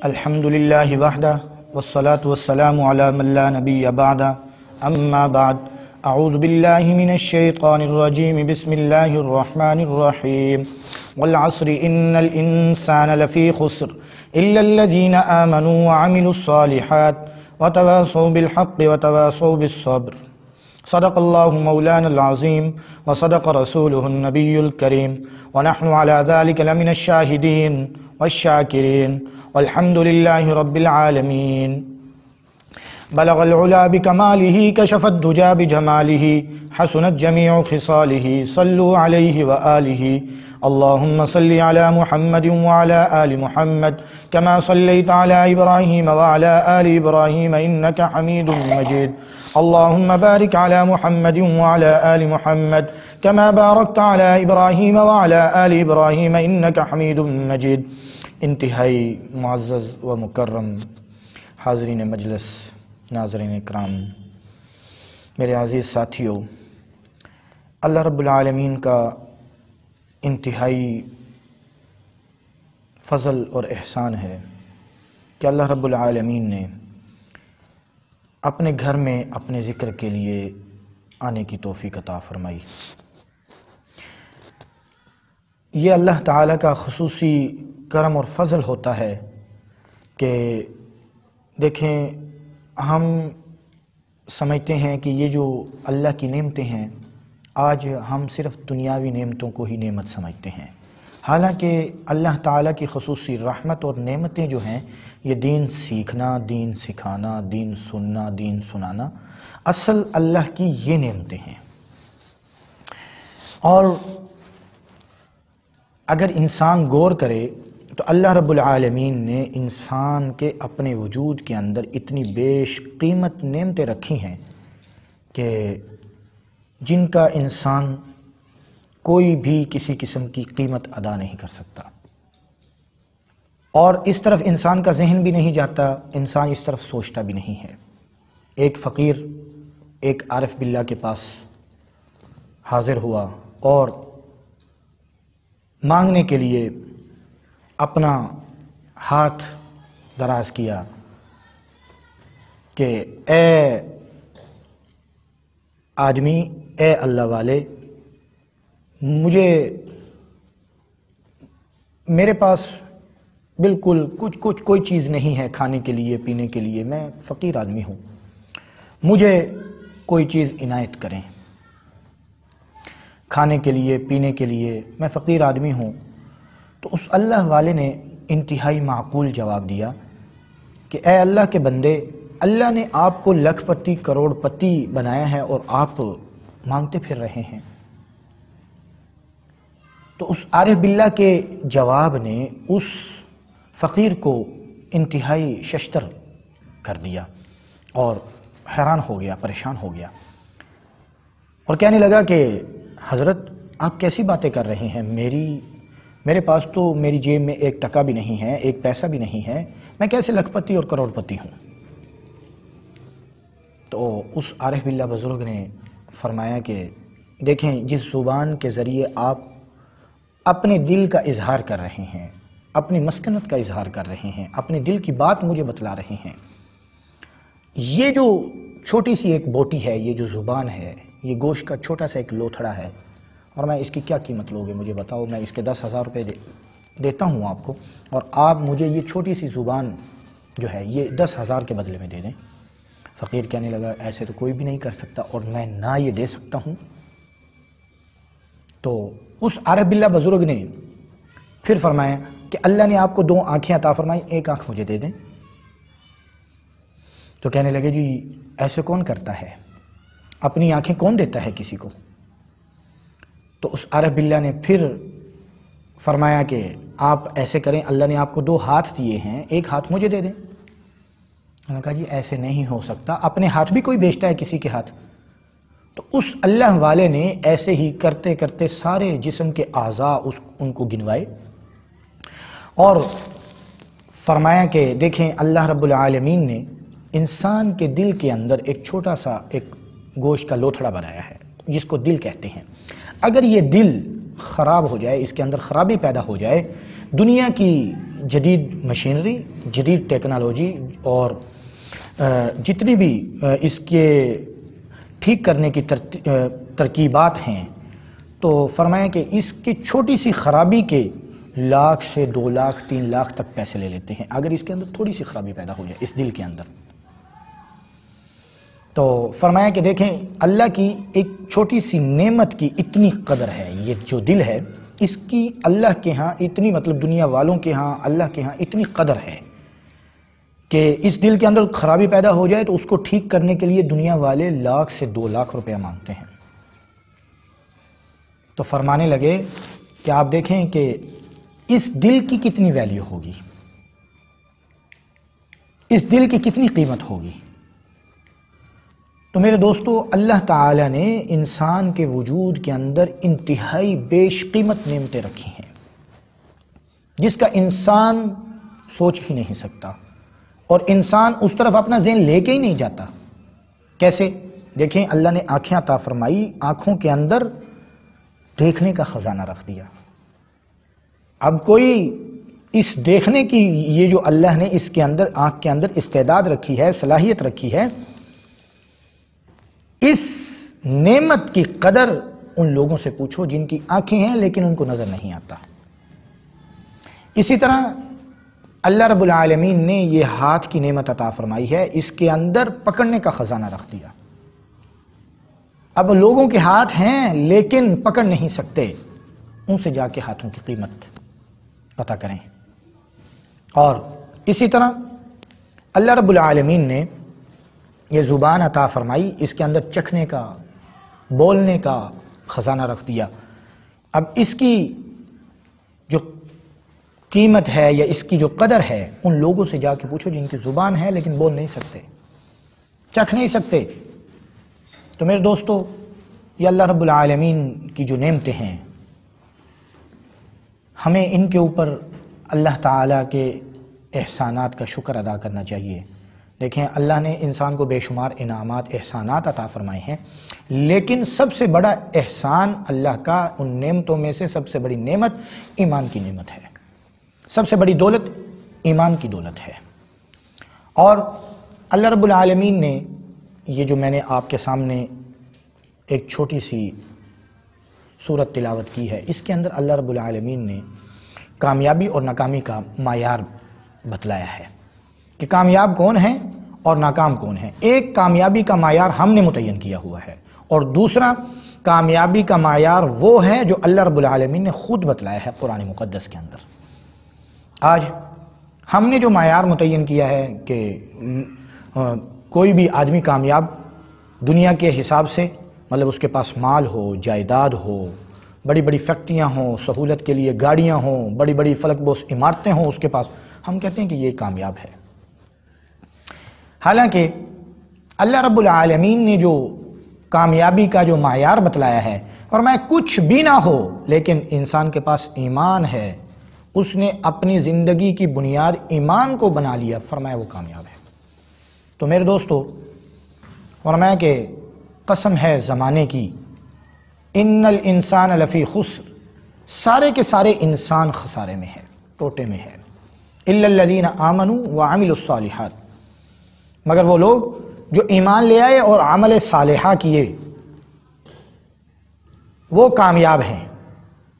الحمد للہ وحدہ والصلاة والسلام علی من لا نبی بعدہ اما بعد اعوذ باللہ من الشیطان الرجیم بسم اللہ الرحمن الرحیم والعصر ان الانسان لفی خسر الا الذین آمنوا وعملوا الصالحات وتواصوا بالحق وتواصوا بالصبر صدق اللہ مولانا العظیم وصدق رسولہ النبی الکریم ونحن على ذلك لمن الشاہدین والشاکرین والحمد للہ رب العالمین بلغ العلا بکمالہ کشف الدجا بجمالہ حسنت جمیع خصالہ صلوا علیہ وآلہ اللہم صل علی محمد وعلی آل محمد کما صلیت علی ابراہیم وعلی آل ابراہیم انک حمید مجید اللہم بارک علی محمد وعلی آل محمد کما بارکت علی ابراہیم وعلی آل ابراہیم انک حمید مجید۔ انتہائی معزز و مکرم حاضرین مجلس، ناظرین اکرام، میرے عزیز ساتھیوں، اللہ رب العالمین کا انتہائی فضل اور احسان ہے کہ اللہ رب العالمین نے اپنے گھر میں اپنے ذکر کے لیے آنے کی توفیق عطا فرمائی۔ یہ اللہ تعالیٰ کا خصوصی کرم اور فضل ہوتا ہے کہ دیکھیں، ہم سمجھتے ہیں کہ یہ جو اللہ کی نعمتیں ہیں، آج ہم صرف دنیاوی نعمتوں کو ہی نعمت سمجھتے ہیں، حالانکہ اللہ تعالیٰ کی خصوصی رحمت اور نعمتیں جو ہیں، یہ دین سیکھنا، دین سکھانا، دین سننا، دین سنانا، اصل اللہ کی یہ نعمتیں ہیں۔ اور اگر انسان غور کرے تو اللہ رب العالمین نے انسان کے اپنے وجود کے اندر اتنی بیش قیمت نعمتیں رکھی ہیں کہ جن کا انسان کوئی بھی کسی قسم کی قیمت ادا نہیں کر سکتا، اور اس طرف انسان کا ذہن بھی نہیں جاتا، انسان اس طرف سوچتا بھی نہیں ہے۔ ایک فقیر ایک عارف باللہ کے پاس حاضر ہوا اور مانگنے کے لیے اپنا ہاتھ دراز کیا کہ اے آدمی، اے اللہ والے، میرے پاس بالکل کوئی چیز نہیں ہے کھانے کے لیے، پینے کے لیے، میں فقیر آدمی ہوں، مجھے کوئی چیز عنایت کریں، کھانے کے لیے، پینے کے لیے، میں فقیر آدمی ہوں۔ تو اس اللہ والے نے انتہائی معقول جواب دیا کہ اے اللہ کے بندے، اللہ نے آپ کو لکھ پتی کروڑ پتی بنایا ہے اور آپ مانگتے پھر رہے ہیں۔ تو اس عارف باللہ کے جواب نے اس فقیر کو انتہائی ششدر کر دیا اور حیران ہو گیا، پریشان ہو گیا، اور کہنے لگا کہ حضرت، آپ کیسی باتیں کر رہے ہیں؟ میرے پاس تو میری جیب میں ایک ٹکا بھی نہیں ہے، ایک پیسہ بھی نہیں ہے، میں کیسے لکھ پتی اور کروڑ پتی ہوں؟ تو اس عارف باللہ بزرگ نے فرمایا کہ دیکھیں، جس زبان کے ذریعے آپ اپنے دل کا اظہار کر رہے ہیں، اپنی مسکنت کا اظہار کر رہے ہیں، اپنے دل کی بات مجھے بتلا رہے ہیں، یہ جو چھوٹی سی ایک بوٹی ہے، یہ جو زبان ہے، یہ گوشت کا چھوٹا سا ایک لوتھڑا ہے، اور میں اس کی کیا قیمت لوگے مجھے بتاؤ؟ میں اس کے 10,000 روپے دیتا ہوں آپ کو، اور آپ مجھے یہ چھوٹی سی زبان جو ہے یہ 10,000 کے بدلے میں دے دیں۔ فقیر کہنے لگا ایسے تو کوئی بھی نہیں کر سکتا، اور میں نہ یہ دے سکتا ہوں۔ تو اس عارف باللہ بزرگ نے پھر فرمایا کہ اللہ نے آپ کو 2 آنکھیں عطا فرمائی، ایک آنکھ مجھے دے دیں۔ تو کہنے لگے جی ایسے کون کرتا ہے؟ اپنی آنکھیں کون دیتا ہے کسی کو؟ تو اس عارف باللہ نے پھر فرمایا کہ آپ ایسے کریں، اللہ نے آپ کو 2 ہاتھ دیے ہیں، ایک ہاتھ مجھے دے دیں۔ انہوں نے کہا جی ایسے نہیں ہو سکتا، اپنے ہاتھ بھی کوئی بیچتا ہے کسی کے ہاتھ؟ تو اس اللہ والے نے ایسے ہی کرتے کرتے سارے جسم کے اعضاء ان کو گنوائے اور فرمایا کہ دیکھیں، اللہ رب العالمین نے انسان کے دل کے اندر ایک چھوٹا سا ایک گوشت کا لوتھڑا بنایا ہے، جس کو دل کہتے ہیں۔ اگر یہ دل خراب ہو جائے، اس کے اندر خرابی پیدا ہو جائے، دنیا کی جدید مشینری، جدید ٹیکنالوجی اور جتنی بھی اس کے ٹھیک کرنے کی ترکیبات ہیں، تو فرمایا کہ اس کی چھوٹی سی خرابی کے 1 لاکھ سے 2 لاکھ 3 لاکھ تک پیسے لے لیتے ہیں، اگر اس کے اندر تھوڑی سی خرابی پیدا ہو جائے اس دل کے اندر۔ تو فرمایا کہ دیکھیں اللہ کی ایک چھوٹی سی نعمت کی اتنی قدر ہے، یہ جو دل ہے اس کی اللہ کے ہاں اتنی، مطلب دنیا والوں کے ہاں، اللہ کے ہاں اتنی قدر ہے کہ اس دل کے اندر خرابی پیدا ہو جائے تو اس کو ٹھیک کرنے کے لیے دنیا والے 1 لاکھ سے 2 لاکھ روپیہ مانگتے ہیں۔ تو فرمانے لگے کہ آپ دیکھیں کہ اس دل کی کتنی ویلیو ہوگی، اس دل کی کتنی قیمت ہوگی۔ تو میرے دوستو، اللہ تعالی نے انسان کے وجود کے اندر انتہائی بیش قیمت نعمتیں رکھی ہیں جس کا انسان سوچ ہی نہیں سکتا، اور انسان اس طرف اپنا ذہن لے کے ہی نہیں جاتا۔ کیسے؟ دیکھیں اللہ نے آنکھیں عطا فرمائی، آنکھوں کے اندر دیکھنے کا خزانہ رکھ دیا۔ اب کوئی اس دیکھنے کی، یہ جو اللہ نے اس کے اندر، آنکھ کے اندر استعداد رکھی ہے، صلاحیت رکھی ہے، اس نعمت کی قدر ان لوگوں سے پوچھو جن کی آنکھیں ہیں لیکن ان کو نظر نہیں آتا۔ اسی طرح اللہ رب العالمین نے یہ ہاتھ کی نعمت عطا فرمائی ہے، اس کے اندر پکڑنے کا خزانہ رکھ دیا۔ اب لوگوں کے ہاتھ ہیں لیکن پکڑ نہیں سکتے، ان سے جا کے ہاتھوں کی قیمت پتہ کریں۔ اور اسی طرح اللہ رب العالمین نے یہ زبان عطا فرمائی، اس کے اندر چکھنے کا، بولنے کا خزانہ رکھ دیا۔ اب اس کی جو قیمت ہے یا اس کی جو قدر ہے ان لوگوں سے جا کے پوچھو جن کی زبان ہے لیکن بول نہیں سکتے، چکھ نہیں سکتے۔ تو میرے دوستو، یہ اللہ رب العالمین کی جو نعمتیں ہیں، ہمیں ان کے اوپر اللہ تعالیٰ کے احسانات کا شکر ادا کرنا چاہیے۔ دیکھیں اللہ نے انسان کو بے شمار انعامات، احسانات عطا فرمائے ہیں، لیکن سب سے بڑا احسان اللہ کا، ان نعمتوں میں سے سب سے بڑی نعمت ایمان کی نعمت ہے، سب سے بڑی دولت ایمان کی دولت ہے۔ اور اللہ رب العالمین نے یہ جو میں نے آپ کے سامنے ایک چھوٹی سی سورت تلاوت کی ہے، اس کے اندر اللہ رب العالمین نے کامیابی اور ناکامی کا معیار بتلایا ہے کہ کامیاب کون ہیں اور ناکام کون ہیں۔ ایک کامیابی کا معیار ہم نے متعین کیا ہوا ہے، اور دوسرا کامیابی کا معیار وہ ہے جو اللہ رب العالمین نے خود بتلایا ہے قرآن مقدس کے اندر۔ آج ہم نے جو معیار متعین کیا ہے کہ کوئی بھی آدمی کامیاب دنیا کے حساب سے، مطلب اس کے پاس مال ہو، جائیداد ہو، بڑی بڑی فیکٹریاں ہوں، سہولت کے لیے گاڑیاں ہوں، بڑی بڑی فلک بوس عمارتیں ہوں اس کے پاس، ہم کہتے ہیں کہ یہ کامیاب ہے۔ حالانکہ اللہ رب العالمین نے جو کامیابی کا جو معیار بتلایا ہے، فرمایا کچھ بھی نہ ہو لیکن انسان کے پاس ایمان ہے، اس نے اپنی زندگی کی بنیاد ایمان کو بنا لیا، فرمایا وہ کامیاب ہے۔ تو میرے دوستو، فرمایا کہ قسم ہے زمانے کی، ان الانسان لفی خسر، سارے کے سارے انسان خسارے میں ہے، ٹوٹے میں ہے، الا الذین آمنوا وعملوا الصالحات، مگر وہ لوگ جو ایمان لے آئے اور عمل صالحہ کیے وہ کامیاب ہیں۔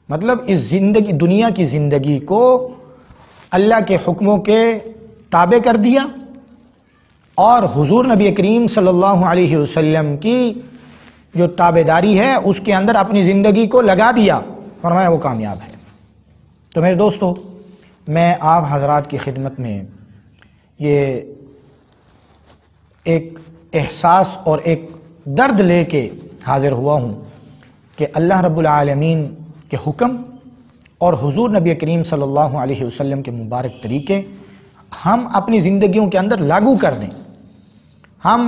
مطلب اس زندگی، دنیا کی زندگی کو اللہ کے حکموں کے تابع کر دیا اور حضور نبی کریم صلی اللہ علیہ وسلم کی جو تابعداری ہے اس کے اندر اپنی زندگی کو لگا دیا، فرمایا وہ کامیاب ہے۔ تو میرے دوستو، میں آپ حضرات کی خدمت میں یہ ایک احساس اور ایک درد لے کے حاضر ہوا ہوں کہ اللہ رب العالمین کے حکم اور حضور نبی کریم صلی اللہ علیہ وسلم کے مبارک طریقے ہم اپنی زندگیوں کے اندر لاگو کر دیں، ہم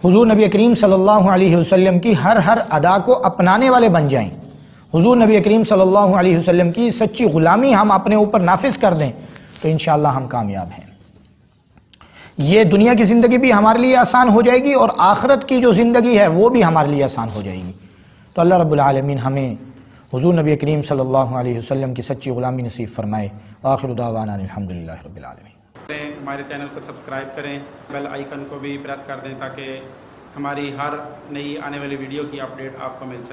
حضور نبی کریم صلی اللہ علیہ وسلم کی ہر ادا کو اپنانے والے بن جائیں، حضور نبی کریم صلی اللہ علیہ وسلم کی سچی غلامی ہم اپنے اوپر نافذ کر دیں، تو انشاءاللہ ہم کامیاب ہیں۔ یہ دنیا کی زندگی بھی ہمارے لیے آسان ہو جائے گی اور آخرت کی جو زندگی ہے وہ بھی ہمارے لیے آسان ہو جائے گی۔ تو اللہ رب العالمین ہمیں حضور نبی کریم صلی اللہ علیہ وسلم کی سچی غلامی نصیب فرمائے. آخر دعوانا الحمدللہ رب العالمین. ہمارے چینل کو سبسکرائب کریں، بیل آئیکن کو بھی پریس کر دیں تاکہ ہماری ہر نئی آنے والی ویڈیو کی اپڈیٹ آپ کو مل سکے.